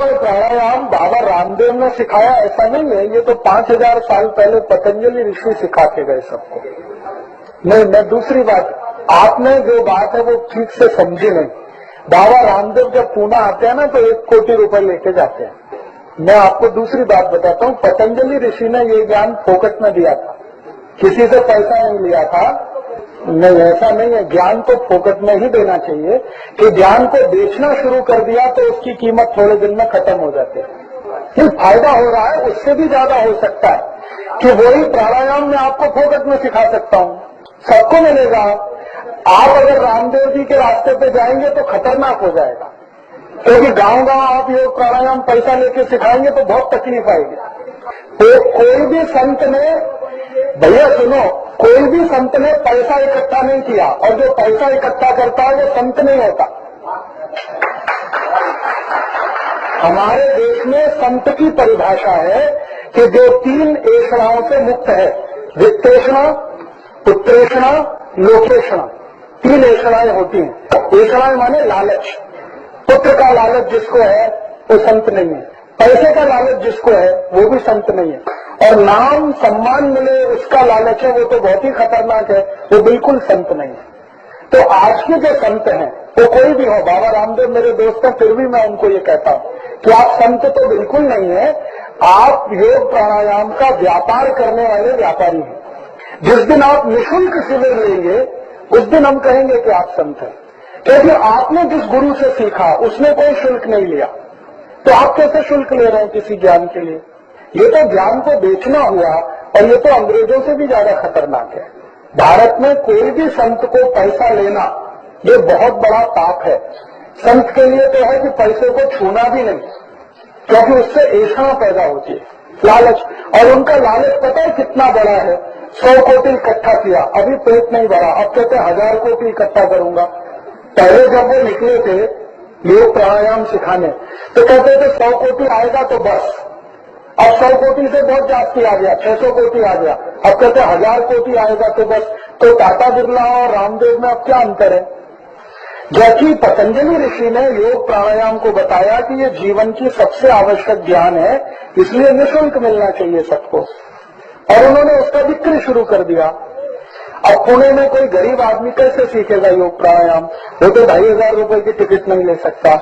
केवल प्राणायाम बाबा रामदेव ने सिखाया ऐसा नहीं है, ये तो 5000 साल पहले पतंजलि ऋषि सिखा के गए सबको। नहीं, मैं दूसरी बात, आपने जो बात है वो ठीक से समझी नहीं। बाबा रामदेव जब पूना आते हैं ना तो 1 कोटि रुपए लेके जाते हैं। मैं आपको दूसरी बात बताता हूँ, पतंजलि ऋषि ने ये ज्ञान फोकट में दिया था, किसी से पैसा नहीं लिया था। नहीं, ऐसा नहीं है, ज्ञान तो फोकट में ही देना चाहिए। कि ज्ञान को बेचना शुरू कर दिया तो उसकी कीमत थोड़े दिन में खत्म हो जाती है। फिर फायदा हो रहा है, उससे भी ज्यादा हो सकता है कि वही प्राणायाम मैं आपको फोकट में सिखा सकता हूँ, सबको मिलेगा। आप अगर रामदेव जी के रास्ते पे जाएंगे तो खतरनाक हो जाएगा, क्योंकि गांव गांव आप योग प्राणायाम पैसा लेके सिखाएंगे तो बहुत तकलीफ आएगी। तो कोई भी संत ने, भैया सुनो, कोई भी संत ने पैसा इकट्ठा नहीं किया, और जो पैसा इकट्ठा करता है वो संत नहीं होता। हमारे देश में संत की परिभाषा है कि जो 3 ऐषणाओं से मुक्त है, वित्तेषणा, पुत्रेषणा, लोकेषणा, 3 ऐषणाएं होती हैं। ऐषणाएं माने लालच। पुत्र का लालच जिसको है वो संत नहीं है, पैसे का लालच जिसको है वो भी संत नहीं है, और नाम सम्मान मिले उसका लालच है वो तो बहुत ही खतरनाक है, वो बिल्कुल संत नहीं है। तो आज के जो संत हैं वो कोई भी हो, बाबा रामदेव मेरे दोस्त हैं, फिर भी मैं उनको ये कहता हूँ कि आप संत तो बिल्कुल नहीं है, आप योग प्राणायाम का व्यापार करने वाले व्यापारी हैं। जिस दिन आप निःशुल्क शिविर लेंगे उस दिन हम कहेंगे कि आप संत हैं, क्योंकि आपने जिस गुरु से सीखा उसने कोई शुल्क नहीं लिया, तो आप कैसे शुल्क ले रहे हैं किसी ज्ञान के लिए? ये तो ज्ञान को बेचना हुआ, और ये तो अंग्रेजों से भी ज्यादा खतरनाक है। भारत में कोई भी संत को पैसा लेना ये बहुत बड़ा पाप है। संत के लिए तो है कि पैसे को छूना भी नहीं, क्योंकि उससे ऐसा पैदा होती है, लालच। और उनका लालच पता है कितना बड़ा है? 100 कोटि इकट्ठा किया, अभी पेट नहीं भरा, अब कहते 1000 कोटि इकट्ठा करूंगा। पहले जब वो निकले थे योग प्राणायाम सिखाने तो कहते थे 100 कोटि आएगा तो बस, अब 100 कोटि से बहुत जास्ती आ गया, 600 कोटि आ गया, अब कहते 1000 कोटि आएगा तो बस। तो टाटा बिरला और रामदेव में अब क्या अंतर है? जबकि पतंजलि ऋषि ने योग प्राणायाम को बताया कि ये जीवन की सबसे आवश्यक ज्ञान है, इसलिए निःशुल्क मिलना चाहिए सबको, और उन्होंने उसका बिक्री शुरू कर दिया। अब पुणे में कोई गरीब आदमी कैसे सीखेगा योग प्राणायाम? वो तो 2500 रुपए की टिकट नहीं ले सकता,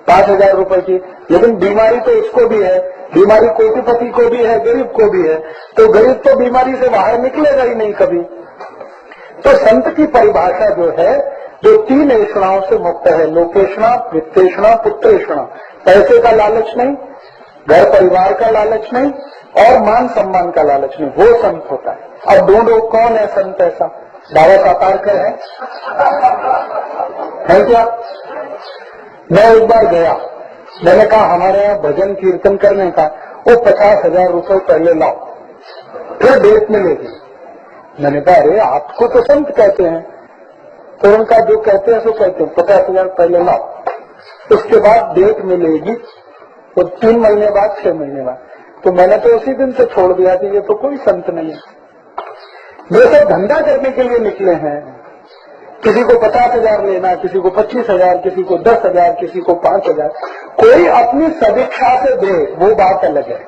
5000 रुपए की। लेकिन बीमारी तो उसको भी है, बीमारी कोटिपति को भी है, गरीब को भी है, तो गरीब तो बीमारी से बाहर निकलेगा ही नहीं कभी। तो संत की परिभाषा जो है, जो 3 ऐषणाओं से मुक्त है, लोकेषणा, वित्तेषणा, पुत्रेषणा, पैसे का लालच नहीं, घर परिवार का लालच नहीं, और मान सम्मान का लालच नहीं, वो संत होता है। अब ढूंढो कौन है संत ऐसा? बाबा साकारकर है क्या? मैं एक बार गया, मैंने कहा हमारे यहाँ भजन कीर्तन करने का, वो 50,000 रुपए पहले लाओ, फिर डेट मिलेगी। मैंने कहा अरे आपको तो संत कहते हैं, तो उनका जो कहते हैं सो कहते हैं, 50,000 पहले लाओ, उसके बाद डेट मिलेगी, वो 3 महीने बाद, 6 महीने बाद। तो मैंने तो उसी दिन से छोड़ दिया कि ये तो कोई संत नहीं है, ये सब धंधा करने के लिए निकले हैं। किसी को 50,000 लेना, किसी को 25,000, किसी को 10,000, किसी को 5,000। कोई अपनी सदिच्छा से दे वो बात अलग है,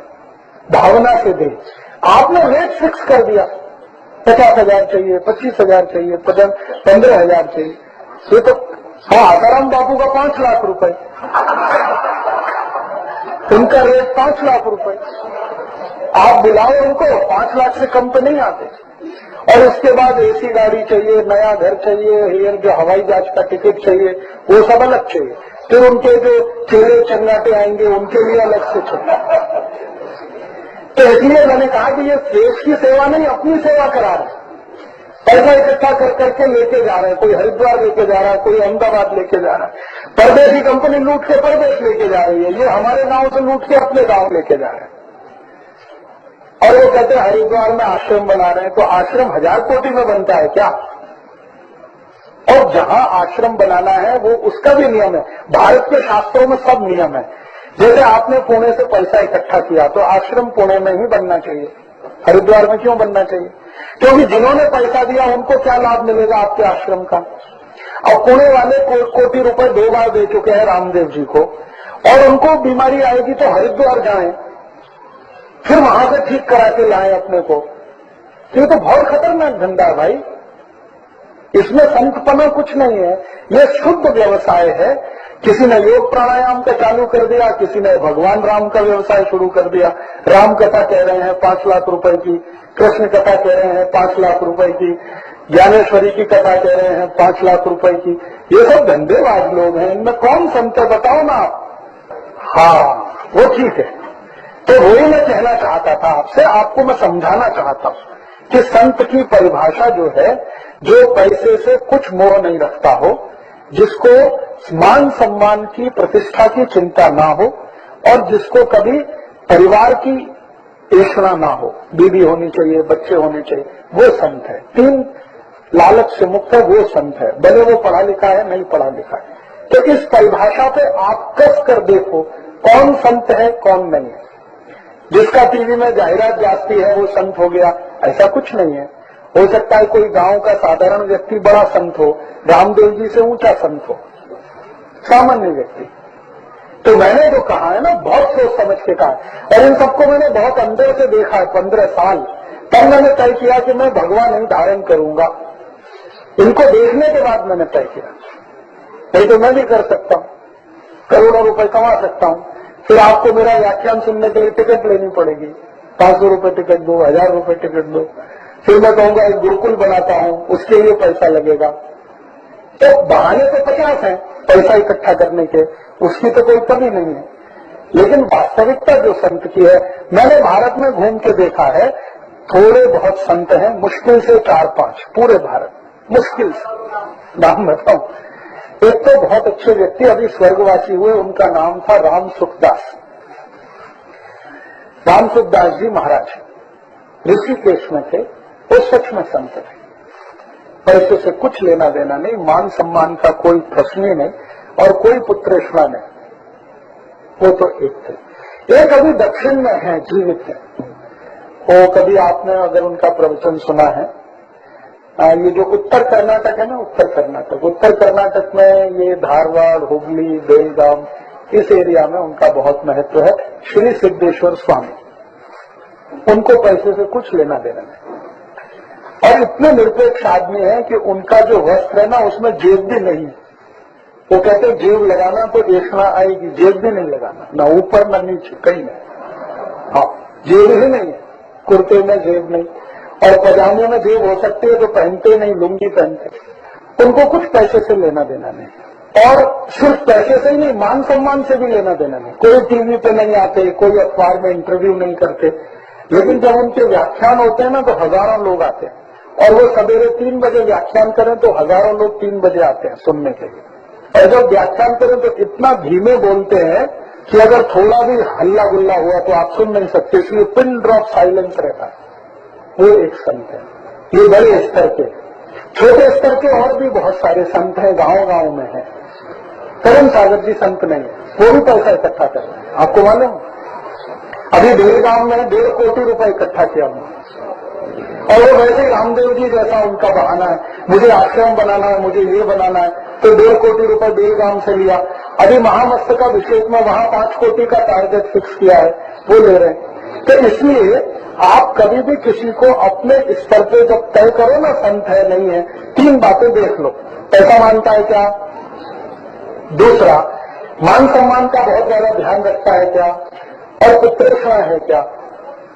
भावना से दे। आपने रेट फिक्स कर दिया, 50,000 चाहिए, 25,000 चाहिए, 15,000 चाहिए। ये तो आसाराम बापू का 5 लाख रुपए, उनका रेट 5 लाख रुपए। आप बुलाओ उनको, 5 लाख से कम तो नहीं आते। और उसके बाद एसी गाड़ी चाहिए, नया घर चाहिए, एयर जो हवाई जहाज का टिकट चाहिए, वो सब अलग चाहिए। फिर उनके जो चेले चंगाटे आएंगे उनके लिए अलग से चाहिए। तो इसलिए मैंने कहा कि ये देश की सेवा नहीं, अपनी सेवा करा रहे, पैसा इकट्ठा कर करके लेके जा रहे हैं। कोई हरिद्वार लेके जा रहा है, कोई अहमदाबाद लेके जा रहा है, परदेशी कंपनी लूट के परदेश लेके जा रही है, ये हमारे गांव से लूट के अपने गांव लेके जा रहे हैं। और वो कहते हैं हरिद्वार में आश्रम बना रहे हैं, तो आश्रम 1000 कोटि में बनता है क्या? और जहां आश्रम बनाना है वो उसका भी नियम है, भारत के शास्त्रों में सब नियम है। जैसे आपने पुणे से पैसा इकट्ठा किया तो आश्रम पुणे में ही बनना चाहिए, हरिद्वार में क्यों बनना चाहिए? क्योंकि जिन्होंने पैसा दिया उनको क्या लाभ मिलेगा आपके आश्रम का? और पुणे वाले कोटि रुपए 2 बार दे चुके हैं रामदेव जी को, और उनको बीमारी आएगी तो हरिद्वार जाएं, फिर वहां से ठीक करा के लाएं अपने को। ये तो बहुत खतरनाक धंधा है भाई, इसमें संतपना कुछ नहीं है, ये शुद्ध व्यवसाय है। किसी ने योग प्राणायाम का चालू कर दिया, किसी ने भगवान राम का व्यवसाय शुरू कर दिया। राम कथा कह रहे हैं 5 लाख रुपए की, कृष्ण कथा कह रहे हैं 5 लाख रुपए की, ज्ञानेश्वरी की कथा कह रहे हैं 5 लाख रुपए की। ये सब धंधेबाज लोग हैं, इनमें कौन संत है बताओ ना आप। हाँ वो ठीक है, तो वही मैं कहना चाहता था आपसे, आपको मैं समझाना चाहता हूं कि संत की परिभाषा जो है, जो पैसे से कुछ मोह नहीं रखता हो, जिसको मान सम्मान की प्रतिष्ठा की चिंता ना हो, और जिसको कभी परिवार की ऐसा ना हो, बीवी होनी चाहिए, बच्चे होने चाहिए, वो संत है। 3 लालच से मुक्त है, वो संत है, भले वो पढ़ा लिखा है नहीं पढ़ा लिखा है। तो इस परिभाषा पे आप कस कर देखो कौन संत है कौन नहीं है। जिसका टीवी में जाहिरात जाती है वो संत हो गया, ऐसा कुछ नहीं है। हो सकता है कोई गांव का साधारण व्यक्ति बड़ा संत हो, रामदेव जी से ऊंचा संत हो, सामान्य व्यक्ति। तो मैंने जो कहा है ना, बहुत सोच समझ के कहा है, और इन सबको मैंने बहुत अंदर से देखा है 15 साल। तब मैंने तय किया कि मैं भगवान नहीं धारण करूंगा। इनको देखने के बाद मैंने तय किया, नहीं तो मैं भी कर सकता हूं, करोड़ों रुपए कमा सकता हूं। फिर आपको मेरा व्याख्यान सुनने के लिए टिकट लेनी पड़ेगी, 500 रुपए टिकट दो, 1000 रुपए टिकट दो। फिर मैं कहूंगा एक गुरुकुल बनाता हूं, उसके लिए पैसा लगेगा। तो बहाने तो 50 हैं पैसा इकट्ठा करने के, उसकी तो कोई कमी नहीं है। लेकिन वास्तविकता जो संत की है, मैंने भारत में घूम के देखा है, थोड़े बहुत संत हैं, मुश्किल से 4-5 पूरे भारत, मुश्किल से। नाम बताऊं, एक तो बहुत अच्छे व्यक्ति अभी स्वर्गवासी हुए, उनका नाम था राम सुखदास। राम सुखदास जी महाराज ऋषिकेश में थे, वो सच में संत थे। पैसे से कुछ लेना देना नहीं, मान सम्मान का कोई प्रश्न ही नहीं, और कोई पुत्रेष्णा नहीं। वो तो एक थे। एक अभी दक्षिण में है, जीवित है। वो कभी आपने अगर उनका प्रवचन सुना है, ये जो उत्तर कर्नाटक है ना, उत्तर कर्नाटक में ये धारवाड़, हुगली, बेलगाम, इस एरिया में उनका बहुत महत्व है। श्री सिद्धेश्वर स्वामी, उनको पैसे से कुछ लेना देना नहीं, और इतने निरपेक्ष आदमी है कि उनका जो वस्त्र है ना, उसमें जेब भी नहीं। वो कहते हैं जेब लगाना तो देखना आएगी, जेब भी नहीं लगाना, ना ऊपर ना नीचे, कहीं नहीं। हाँ, जेब ही नहीं है, कुर्ते में जेब नहीं, और पजामे में जेब हो सकती है तो पहनते नहीं, लुंगी पहनते। उनको कुछ पैसे से लेना देना नहीं, और सिर्फ पैसे से ही नहीं, मान सम्मान से भी लेना देना नहीं। कोई टीवी पे नहीं आते, कोई अखबार में इंटरव्यू नहीं करते, लेकिन जब उनके व्याख्यान होते हैं ना तो हजारों लोग आते हैं, और वो सवेरे 3 बजे व्याख्यान करें तो हजारों लोग 3 बजे आते हैं सुनने के लिए। और जब व्याख्यान करें तो इतना धीमे बोलते हैं कि अगर थोड़ा भी हल्ला गुल्ला हुआ तो आप सुन नहीं सकते, इसलिए पिन ड्रॉप साइलेंस रहता है। वो एक संत है। ये बड़े स्तर के, छोटे स्तर के और भी बहुत सारे संत हैं, गांव-गांव में हैं। करण सागर जी संत नहीं है, वो भी पैसा इकट्ठा कर रहे हैं, आपको मालूम। अभी बेलगाम में 1.5 कोटी रुपए इकट्ठा किया उन्होंने, और वो वैसे रामदेव जी जैसा उनका बहाना है, मुझे आश्रम बनाना है, मुझे ये बनाना है, तो 1.5 कोटी रुपए बेलगाम से लिया। अभी महामस्तकाभिषेक में वहां 5 कोटी का टारगेट फिक्स किया है, वो ले रहे हैं। तो इसलिए आप कभी भी किसी को अपने स्तर पे जब तय करो ना, संत है नहीं है, 3 बातें देख लो। पैसा मानता है क्या, दूसरा मान सम्मान का बहुत ज्यादा ध्यान रखता है क्या, और पुत्रेष्णा है क्या।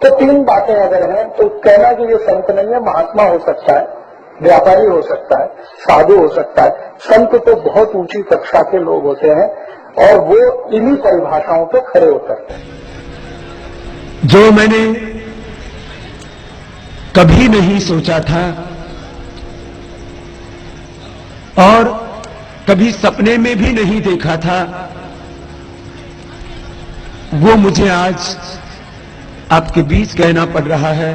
तो 3 बातें अगर हैं तो कहना कि ये संत नहीं है, महात्मा हो सकता है, व्यापारी हो सकता है, साधु हो सकता है। संत तो बहुत ऊंची कक्षा के लोग होते हैं, और वो इन्हीं परिभाषाओं पे खड़े उतरते हैं। जो मैंने कभी नहीं सोचा था और कभी सपने में भी नहीं देखा था, वो मुझे आज आपके बीच कहना पड़ रहा है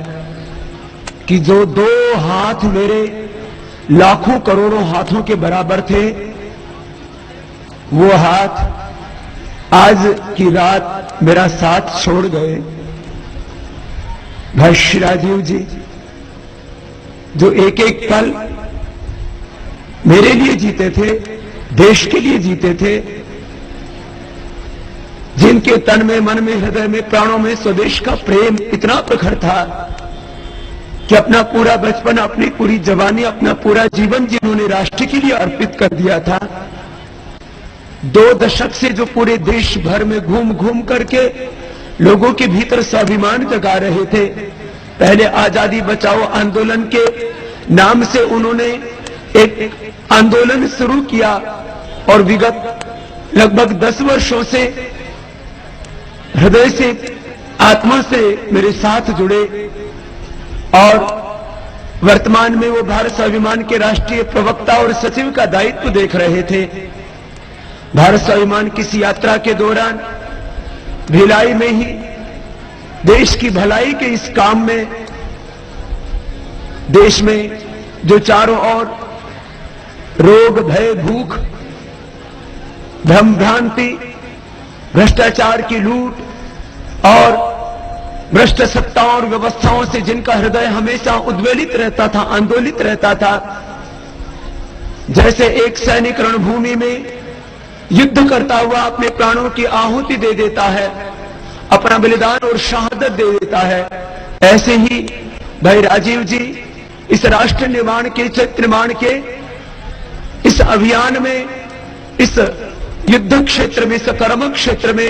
कि जो 2 हाथ मेरे लाखों करोड़ों हाथों के बराबर थे, वो हाथ आज की रात मेरा साथ छोड़ गए। भाई श्री राजीव जी, जो एक एक पल मेरे लिए जीते थे, देश के लिए जीते थे, जिनके तन में, मन में, हृदय में, प्राणों में स्वदेश का प्रेम इतना प्रखर था कि अपना पूरा बचपन, अपनी पूरी जवानी, अपना पूरा जीवन जिन्होंने राष्ट्र के लिए अर्पित कर दिया था। 2 दशक से जो पूरे देश भर में घूम घूम करके लोगों के भीतर स्वाभिमान जगा रहे थे, पहले आजादी बचाओ आंदोलन के नाम से उन्होंने एक आंदोलन शुरू किया और विगत लगभग 10 वर्षों से हृदय से, आत्मा से मेरे साथ जुड़े और वर्तमान में वो भारत स्वाभिमान के राष्ट्रीय प्रवक्ता और सचिव का दायित्व देख रहे थे। भारत स्वाभिमान की इस यात्रा के दौरान भिलाई में ही देश की भलाई के इस काम में, देश में जो चारों ओर रोग, भय, भूख, भ्रम भ्रांति, भ्रष्टाचार की लूट और भ्रष्ट सत्ताओं और व्यवस्थाओं से जिनका हृदय हमेशा उद्वेलित रहता था, आंदोलित रहता था, जैसे एक सैनिक रणभूमि में युद्ध करता हुआ अपने प्राणों की आहुति दे देता है, अपना बलिदान और शहादत दे देता है, ऐसे ही भाई राजीव जी इस राष्ट्र निर्माण के, चरित्र निर्माण के इस अभियान में, इस युद्ध क्षेत्र में, सकर्मक क्षेत्र में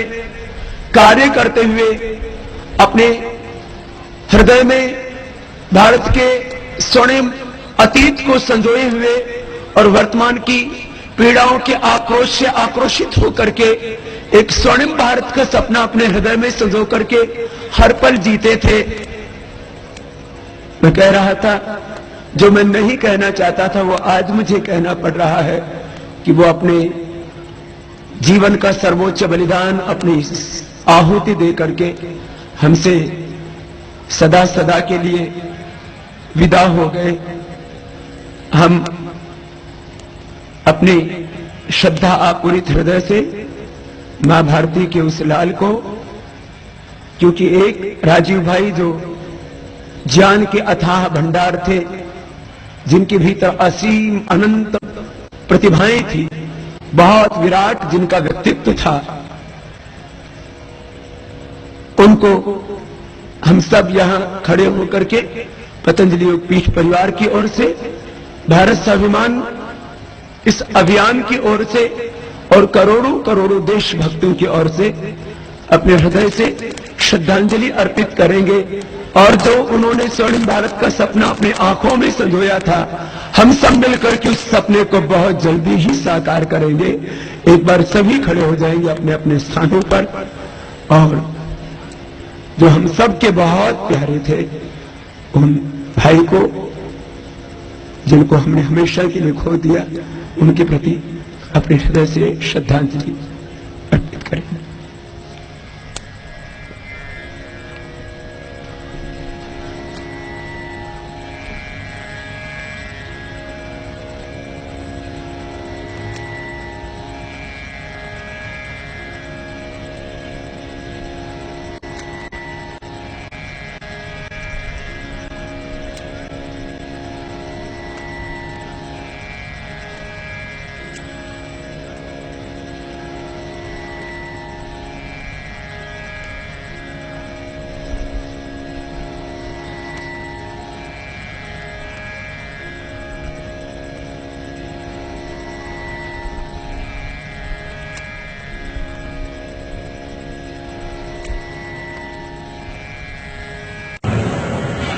कार्य करते हुए अपने हृदय में भारत के स्वर्णिम अतीत को संजोए हुए और वर्तमान की पीड़ाओं के आक्रोश से आक्रोशित होकर के एक स्वर्णिम भारत का सपना अपने हृदय में संजो करके हर पल जीते थे। मैं कह रहा था, जो मैं नहीं कहना चाहता था वो आज मुझे कहना पड़ रहा है कि वो अपने जीवन का सर्वोच्च बलिदान, अपनी आहुति दे करके हमसे सदा सदा के लिए विदा हो गए। हम अपनी श्रद्धा आपूरित हृदय से मां भारती के उस लाल को, क्योंकि एक राजीव भाई जो ज्ञान के अथाह भंडार थे, जिनके भीतर असीम अनंत प्रतिभाएं थी, बहुत विराट जिनका व्यक्तित्व था, उनको हम सब यहां खड़े होकर के पतंजलि योगपीठ परिवार की ओर से, भारत स्वाभिमान इस अभियान की ओर से और करोड़ों करोड़ों देशभक्तों की ओर से अपने हृदय से श्रद्धांजलि अर्पित करेंगे। और जो उन्होंने स्वर्णिम भारत का सपना अपने आंखों में संजोया था, हम सब मिलकर के उस सपने को बहुत जल्दी ही साकार करेंगे। एक बार सभी खड़े हो जाएंगे अपने अपने स्थानों पर और जो हम सब के बहुत प्यारे थे, उन भाई को जिनको हमने हमेशा के लिए खो दिया, उनके प्रति अपने हृदय से श्रद्धांजलि अर्पित करेंगे।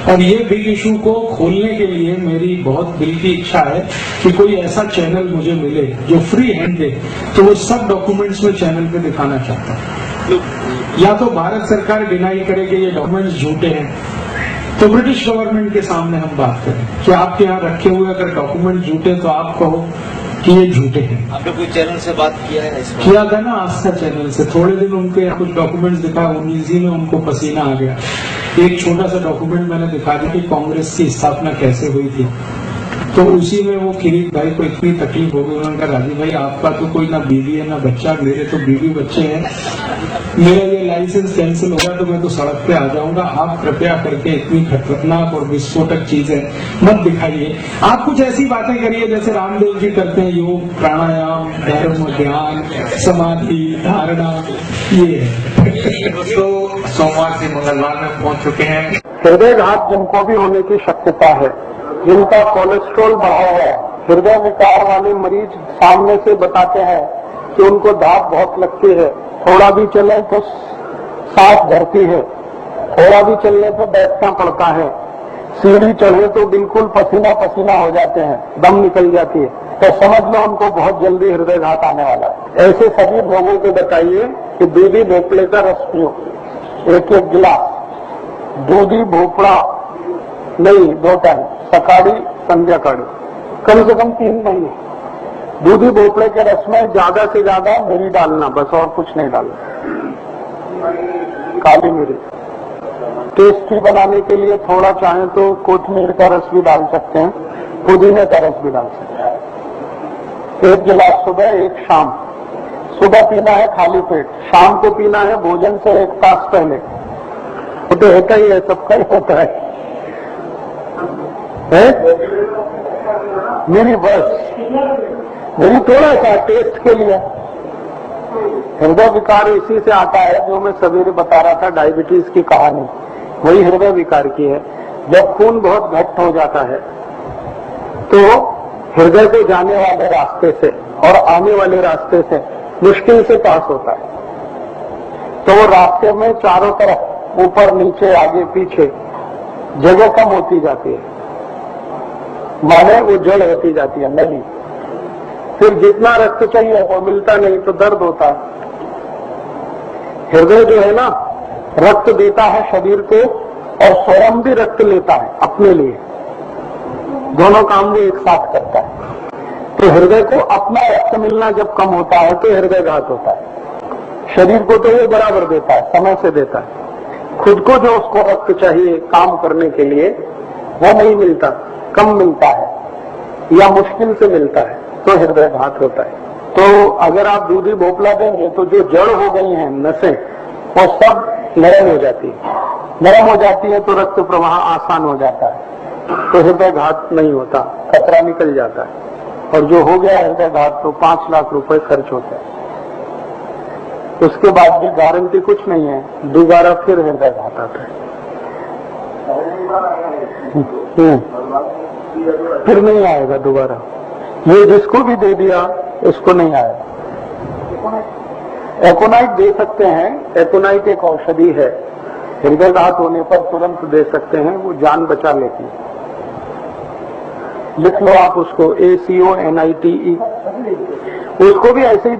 और ये बिग इशू को खोलने के लिए मेरी बहुत दिल की इच्छा है कि कोई ऐसा चैनल मुझे मिले जो फ्री हैंड दे, तो वो सब डॉक्यूमेंट्स में चैनल पे दिखाना चाहता हूँ। या तो भारत सरकार डिनाई करे कि ये डॉक्यूमेंट्स झूठे हैं, तो ब्रिटिश गवर्नमेंट के सामने हम बात करें कि आपके यहाँ रखे हुए अगर डॉक्यूमेंट झूठे तो आप कहो कि ये झूठे हैं। आपने कोई चैनल से बात किया है इसमें? किया था ना, आस्था चैनल से। थोड़े दिन उनके कुछ डॉक्यूमेंट्स दिखा, 19 में उनको पसीना आ गया। एक छोटा सा डॉक्यूमेंट मैंने दिखा दिया कि कांग्रेस की स्थापना कैसे हुई थी। तो उसी में वो किरीट भाई को इतनी तकलीफ हो गई। उन्होंने कहा राजीव भाई आपका तो कोई ना बीवी है ना बच्चा, मेरे तो बीवी बच्चे हैं, मेरा ये लाइसेंस कैंसिल होगा तो मैं तो सड़क पे आ जाऊंगा। आप कृपया करके इतनी खतरनाक और विस्फोटक चीजें मत दिखाइए। आप कुछ ऐसी बातें करिए जैसे रामदेव जी करते हैं, योग, प्राणायाम, धर्म, ध्यान, समाधि, धारणा, ये है। दोस्तों सोमवार से मंगलवार में पहुंच चुके हैं। हृदय घात जिनको भी होने की शक्यता है, जिनका कोलेस्ट्रॉल बढ़ा है, हृदय विकार वाले मरीज सामने से बताते हैं कि उनको धाप बहुत लगती है, थोड़ा भी चले तो सांस धरती है, थोड़ा भी चलने तो बैठना पड़ता है, सीढ़ी चढ़े तो बिल्कुल पसीना पसीना हो जाते हैं, दम निकल जाती है, तो समझ लो उनको बहुत जल्दी हृदय घात आने वाला है। ऐसे सभी लोगों को बताइए कि दूधी भोपड़े का रस पियो, एक एक गिलास। दूधी भोपड़ा नहीं, 2 टाइम, सकाड़ी संध्याकाड़ी, कम से कम 3 महीने। दूधी भोपड़े के रस में ज्यादा से ज्यादा मिरी डालना, बस और कुछ नहीं डालना, काली मिरी। टेस्टी बनाने के लिए थोड़ा चाहे तो कोथिमीर का रस भी डाल सकते हैं, पुदीने का रस भी डाल सकते हैं। 1 गिलास सुबह, 1 शाम। सुबह पीना है खाली पेट, शाम को पीना है भोजन से 1 तास पहले। वो तो होता ही है, सबका ही होता है। मेरी बस मेरी थोड़ा सा टेस्ट के लिए। हृदय विकार इसी से आता है जो मैं सवेरे बता रहा था, डायबिटीज की कहानी, वही हृदय विकार की है। जब खून बहुत घट हो जाता है तो हृदय को जाने वाले रास्ते से और आने वाले रास्ते से मुश्किल से पास होता है, तो वो रास्ते में चारों तरफ ऊपर नीचे आगे पीछे जगह कम होती जाती है, माने वो जड़ होती जाती है, नहीं। फिर जितना रक्त चाहिए वो मिलता नहीं तो दर्द होता है। हृदय जो है ना, रक्त देता है शरीर को और स्वयं भी रक्त लेता है अपने लिए, दोनों काम वो एक साथ करता है। तो हृदय को अपना रक्त मिलना जब कम होता है तो हृदय घात होता है। शरीर को तो वो बराबर देता है, समय से देता है, खुद को जो उसको रक्त चाहिए काम करने के लिए वो नहीं मिलता, कम मिलता है या मुश्किल से मिलता है, तो हृदय घात होता है। तो अगर आप दूधी भोपला देंगे तो जो जड़ हो गई हैं नसें, वो सब नरम हो जाती है। नरम हो जाती है तो रक्त प्रवाह आसान हो जाता है, तो हृदय घात नहीं होता, खतरा निकल जाता है। और जो हो गया हृदय घात तो 5 लाख रुपए खर्च होता है, उसके बाद भी गारंटी कुछ नहीं है, दोबारा फिर हृदय घात आता है। फिर नहीं आएगा दोबारा, ये जिसको भी दे दिया उसको नहीं आएगा। एकोनाइट दे सकते हैं, एकोनाइट एक औषधि है, हृदय घात होने पर तुरंत दे सकते हैं, वो जान बचा लेती है। लिख लो आप उसको, ACONITE, उसको भी ऐसे ही